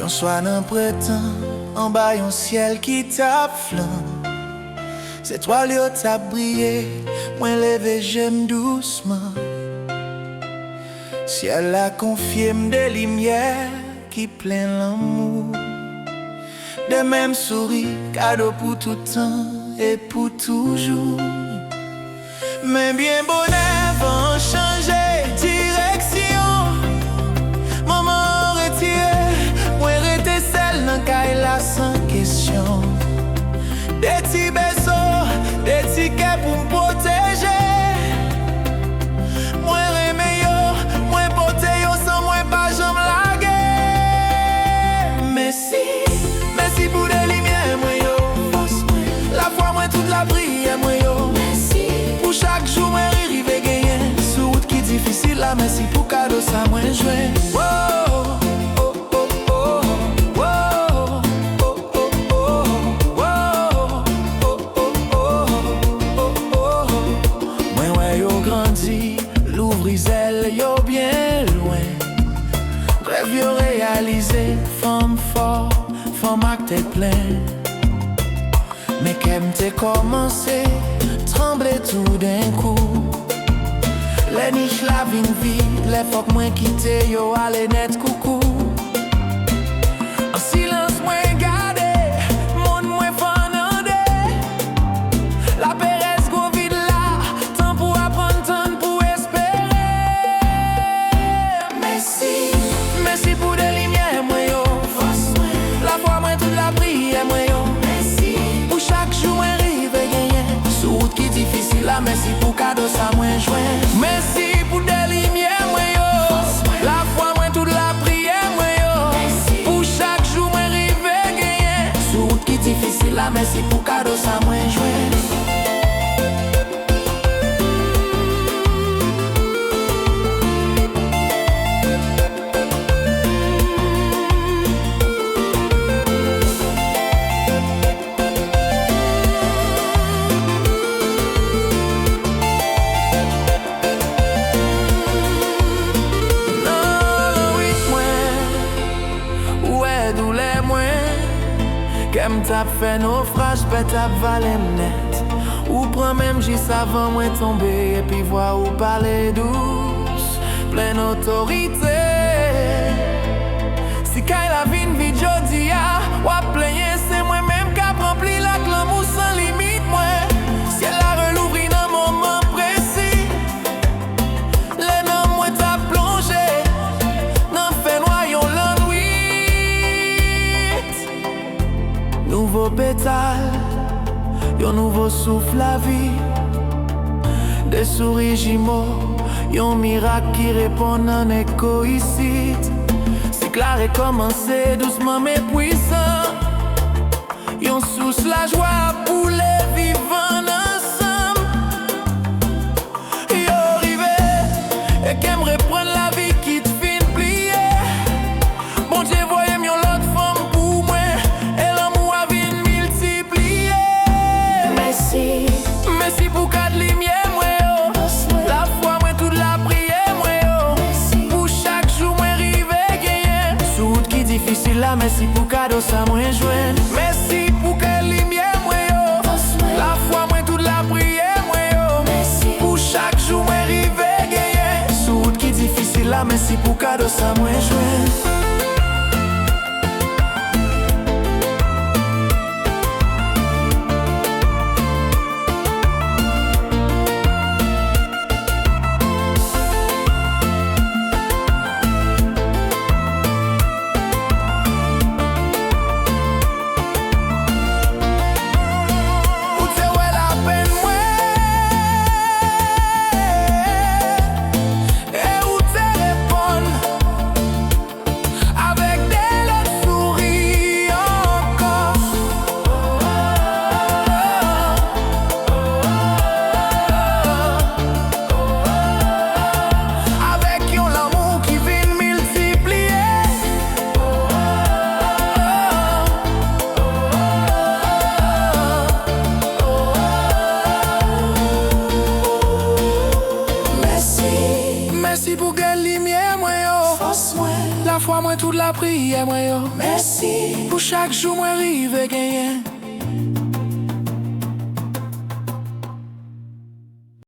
Yon soir nan printemps, en bas yon ciel qui tape flanc. C'est toi li yo tap brillé, moi levé j'aime doucement. Ciel a confié des lumières qui plein l'amour. De même souris, cadeau pour tout temps et pour toujours. Mais bien bonheur va changer direction. Maman retiré, moi rete celle nan kay la sans question. Des petits besos, des tickets pour me protéger. Moi remè yo, moi porte yo sans moi pas jamais laguer. Merci pour des lumières moi yo. La foi moi toute la prière moi yo. Pour chaque jour moi rive gagner. Sur route qui difficile là, merci pour cadeau ça moi jouer. L'ouvrizel yo bien loin. Rêve yo réalisé, femme fort, femme ak tête plein. Mais qu'aime t'es commencé, trembler tout d'un coup. Les niches la vin vide, les foc moins quitté yo allez net coucou. En silence moins gardé, monde moins fanandé. La péresse go vide là, temps pour apprendre, temps pour espérer. Merci pour des lumières moi yo. La foi moi toute la prière moi yo. Pour chaque jour moi rive gagner. Sur route qui difficile là, merci pour cadeau ça moi joint. Merci pour des lumières moi yo. La foi moi toute la prière moi yo. Pour chaque jour moi rive gagner. Sur route qui difficile là, merci pour cadeau ça moi joint. Qu'aime t'a fait naufrage, peut t'a valé net. Ou prend même juste avant moi tomber et puis voir ou parler douce, pleine autorité. Si kay la vin vide jodi a, ou a plaigner c'est moi même qui rempli la glamour sans limite moi. Si elle a relouvri dans moment précis, les noms moi t'a plongé dans fait noyon l'ennui. Nouveau pétale, yon nouveau souffle la vie. Des souris jumeaux, yon miracle qui répond en écho ici. Si clair est commencé doucement mais puissant. Yon sous la joie pour les vivants ensemble. Yon rivé et qu'aime reprendre la vie qui te fin plier. Bon Dieu voyez yon l'autre femme pour moi. Merci pour quatre lumières moi yo. La foi moi toute la prière moi yo. Pour chaque jour moi rive gagner. Sur route qui difficile là, merci pour cadeau ça moi joint. Merci pour quatre lumières moi yo. La foi moi toute la prière moi yo. Pour chaque jour moi rive gagner. Sur route qui difficile là, merci pour cadeau ça moi joint. fois moi toute la prière moi yo. Merci Pour chaque jour moi rive gagner.